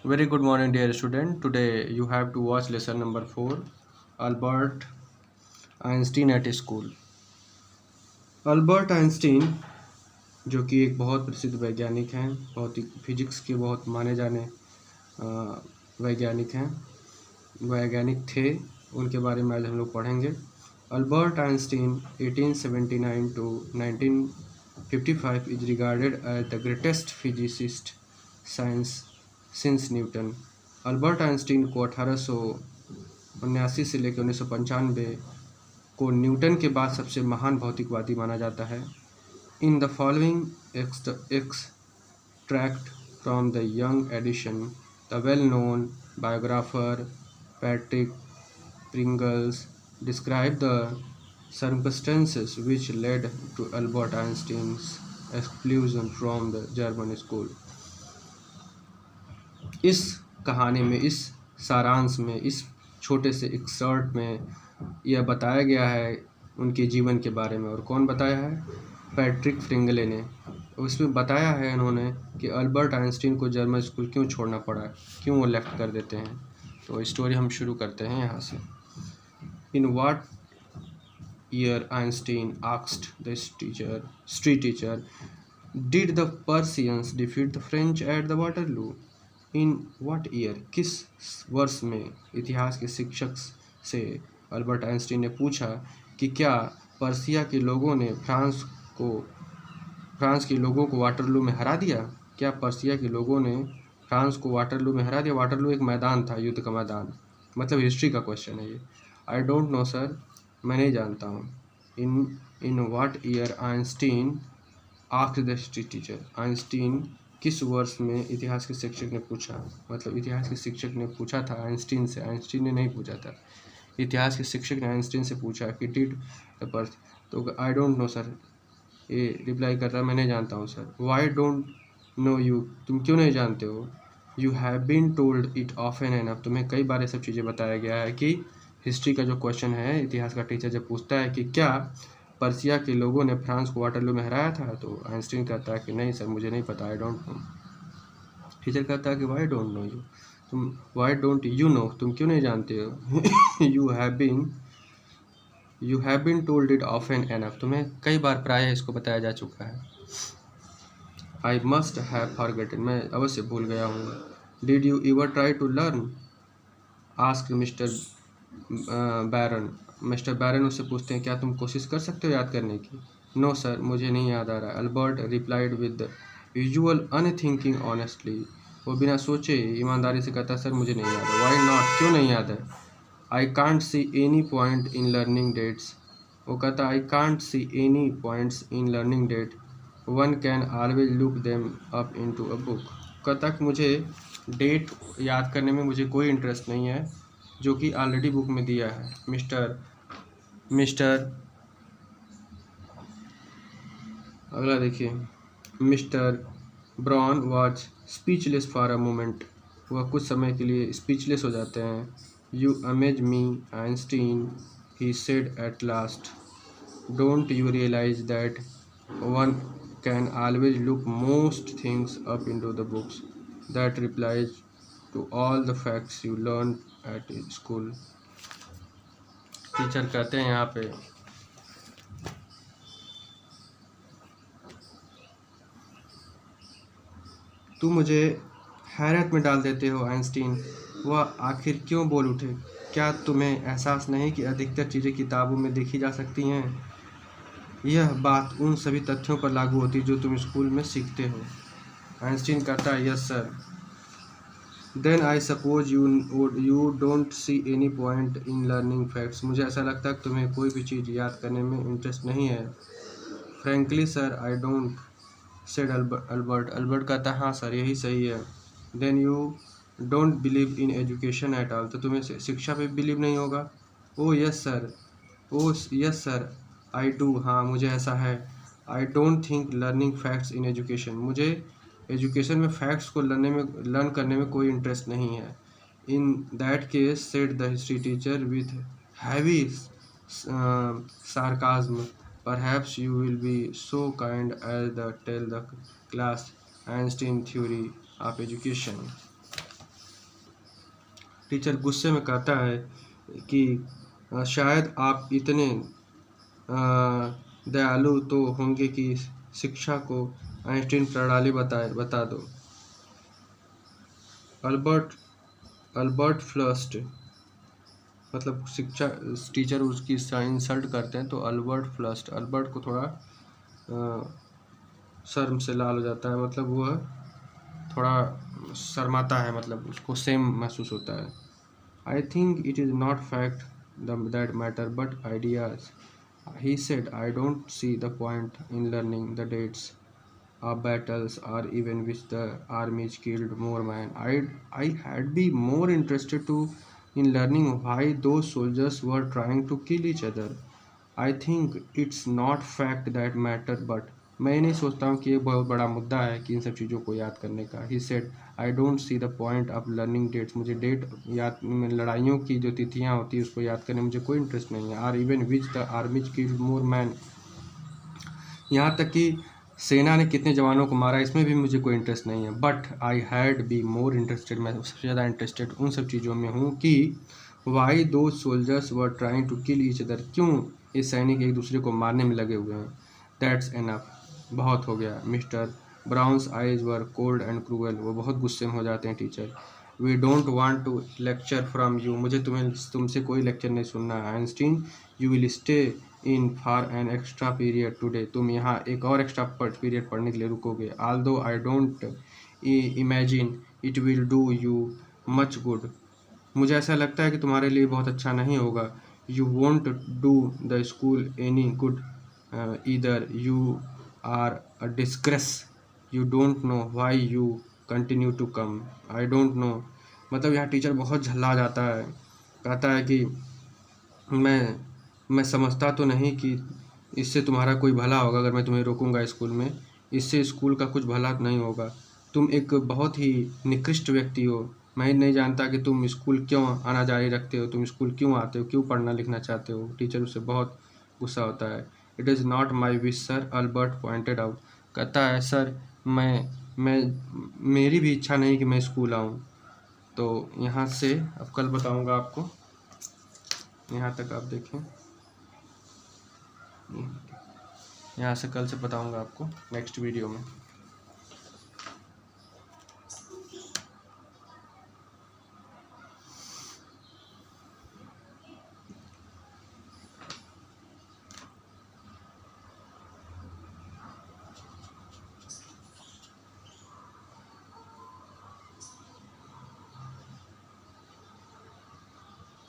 Very good morning, dear student. Today you have to watch lesson number 4, Albert Einstein at school. Albert Einstein जो कि एक बहुत प्रसिद्ध वैज्ञानिक हैं, भौतिक फिजिक्स के बहुत माने जाने वैज्ञानिक हैं, वैज्ञानिक थे, उनके बारे में आज हम लोग पढ़ेंगे। Albert Einstein 1879 to 1955 is regarded as the greatest physicist science since Newton. Albert Einstein को 1879 से लेकर 1995 को न्यूटन के बाद सबसे महान भौतिकवादी माना जाता है। In the following extract from the young edition, the well known biographer Patrick Pringles describe the circumstances which led to Albert Einstein's exclusion from the German school। इस कहानी में, इस सारांश में, इस छोटे से एक्सर्ट में यह बताया गया है उनके जीवन के बारे में। और कौन बताया है? पैट्रिक फ्रिंगले ने। उसमें बताया है उन्होंने कि अल्बर्ट आइंस्टीन को जर्मन स्कूल क्यों छोड़ना पड़ा, क्यों वो लेफ्ट कर देते हैं। तो स्टोरी हम शुरू करते हैं यहाँ से। In what year Einstein asked the street teacher did the पर्सियंस defeat the French at the Waterloo. In what year, किस वर्ष में, इतिहास के शिक्षक से अल्बर्ट आइंस्टीन ने पूछा कि क्या पर्सिया के लोगों ने फ्रांस के लोगों को वाटरलू में हरा दिया। क्या पर्सिया के लोगों ने फ्रांस को वाटरलू में हरा दिया। वाटरलू एक मैदान था, युद्ध का मैदान, मतलब हिस्ट्री का क्वेश्चन है ये। आई डोंट नो सर, मैं नहीं जानता हूँ। In what year Einstein asked the street teacher, Einstein किस वर्ष में, इतिहास के शिक्षक ने पूछा। मतलब इतिहास के शिक्षक ने पूछा था आइंस्टीन से, आइंस्टीन ने नहीं पूछा था। इतिहास के शिक्षक ने आइंस्टीन से पूछा कि डिड द पर्स, तो आई डोंट नो सर, ये रिप्लाई कर रहा है मैं नहीं जानता हूँ सर। वाई डोंट नो यू, तुम क्यों नहीं जानते हो। You have been told it often enough, तुम्हें कई बार ये सब चीज़ें बताया गया है। कि हिस्ट्री का जो क्वेश्चन है, इतिहास का टीचर जब पूछता है कि क्या पर्सिया के लोगों ने फ्रांस को वाटरलू में हराया था, तो आइंस्टीन कहता है कि नहीं सर, मुझे नहीं पता, आई डोंट नो। टीचर कहता है कि वाई डोंट नो यू, तुम वाई डोंट यू नो, तुम क्यों नहीं जानते हो। You have been told it often enough, तुम्हें कई बार प्रायः इसको बताया जा चुका है। आई मस्ट हैव फॉरगेटन, मैं अवश्य भूल गया हूँ। Did you ever try to learn, ask mister Baron. Mister Baron उससे पूछते हैं क्या तुम कोशिश कर सकते हो याद करने की। नो सर, मुझे नहीं याद आ रहा। Albert replied with usual unthinking honestly, वो बिना सोचे ईमानदारी से कहता सर मुझे नहीं याद है। वाई नॉट, क्यों नहीं याद है। I can't see any point in learning dates, वो कहता I can't see any points in learning date, one can always look them up into a book. कहता कि मुझे डेट याद करने में मुझे कोई इंटरेस्ट नहीं है, जो कि ऑलरेडी बुक में दिया है। मिस्टर अगला देखिए, mister Brown was speechless for a moment, वह कुछ समय के लिए स्पीचलेस हो जाते हैं। You amaze me Einstein, he said at last, don't you realise that one can always look most things up into the books, that replies to all the facts you learn at school. Teacher कहते हैं यहाँ पे, तू मुझे हैरत में डाल देते हो आइंस्टीन। वह आखिर क्यों बोल उठे, क्या तुम्हें एहसास नहीं कि अधिकतर चीज़ें किताबों में देखी जा सकती हैं। यह बात उन सभी तथ्यों पर लागू होती है जो तुम स्कूल में सीखते हो। आइंस्टीन कहता है yes sir. Then I suppose you don't see any point in learning facts, मुझे ऐसा लगता है कि तुम्हें कोई भी चीज़ याद करने में इंटरेस्ट नहीं है। Frankly sir I don't, said Albert. Albert कहता है हाँ सर, यही सही है। Then you don't believe in education at all, तो तुम्हें शिक्षा पे बिलीव नहीं होगा। Oh yes sir, oh yes sir I do, हाँ मुझे ऐसा है। I don't think learning facts in education, मुझे एजुकेशन में फैक्ट्स को लर्न करने में कोई इंटरेस्ट नहीं है। In that case, said the history teacher with heavy sarcasm, perhaps you will be so kind as to tell the class Einstein theory of education। Teacher गुस्से में कहता है कि शायद आप इतने दयालु तो होंगे कि शिक्षा को आइंस्टीन प्रणाली बता दो। अल्बर्ट फ्लस्ट, मतलब शिक्षा टीचर उसकी इंसल्ट करते हैं तो अल्बर्ट को थोड़ा शर्म से लाल हो जाता है, मतलब वह थोड़ा शर्माता है, मतलब उसको सेम महसूस होता है। I think it is not fact that matter but ideas, he said. I don't see the point in learning the dates of battles or even which the armies killed more men. I had be more interested to in learning why those soldiers were trying to kill each other. I think it's not fact that matter, but मैं नहीं सोचता हूँ कि ये बहुत बड़ा मुद्दा है कि इन सब चीज़ों को याद करने का। He said, I don't see the point of learning dates. मुझे डेट याद, लड़ाइयों की जो तिथियाँ होती है उसको याद करने में मुझे कोई इंटरेस्ट नहीं है। Or even which the armies killed more men. यहाँ तक कि सेना ने कितने जवानों को मारा इसमें भी मुझे कोई इंटरेस्ट नहीं है। But I had be more interested, मैं सबसे ज़्यादा इंटरेस्टेड उन सब चीज़ों में हूँ कि वाई दो soldiers were trying to kill each other, क्यों ये सैनिक एक दूसरे को मारने में लगे हुए हैं। दैट्स एनफ, बहुत हो गया। Mister Brown's eyes were cold and cruel, वो बहुत गुस्से में हो जाते हैं teacher. We don't want to lecture from you, मुझे तुमसे कोई लेक्चर नहीं सुनना है। Einstein, you will stay in for an extra period today, तुम यहाँ एक और एक्स्ट्रा पीरियड पढ़ने के लिए रुकोगे। Although I don't imagine it will do you much good, मुझे ऐसा लगता है कि तुम्हारे लिए बहुत अच्छा नहीं होगा। You won't do the school any good either, you are a disgrace, you don't know why you continue to come. I don't know, मतलब यहाँ टीचर बहुत झल्ला जाता है, कहता है कि मैं समझता तो नहीं कि इससे तुम्हारा कोई भला होगा अगर मैं तुम्हें रोकूंगा स्कूल में, इससे स्कूल का कुछ भला नहीं होगा। तुम एक बहुत ही निकृष्ट व्यक्ति हो, मैं नहीं जानता कि तुम स्कूल क्यों आना जारी रखते हो, तुम स्कूल क्यों आते हो, क्यों पढ़ना लिखना चाहते हो। टीचर उससे बहुत गुस्सा होता है। It is not my wish sir, Albert pointed out, कहता है सर मैं मेरी भी इच्छा नहीं कि मैं स्कूल आऊँ। तो यहाँ से अब कल बताऊँगा आपको, यहाँ तक आप देखें, यहाँ से कल से बताऊँगा आपको नेक्स्ट वीडियो में।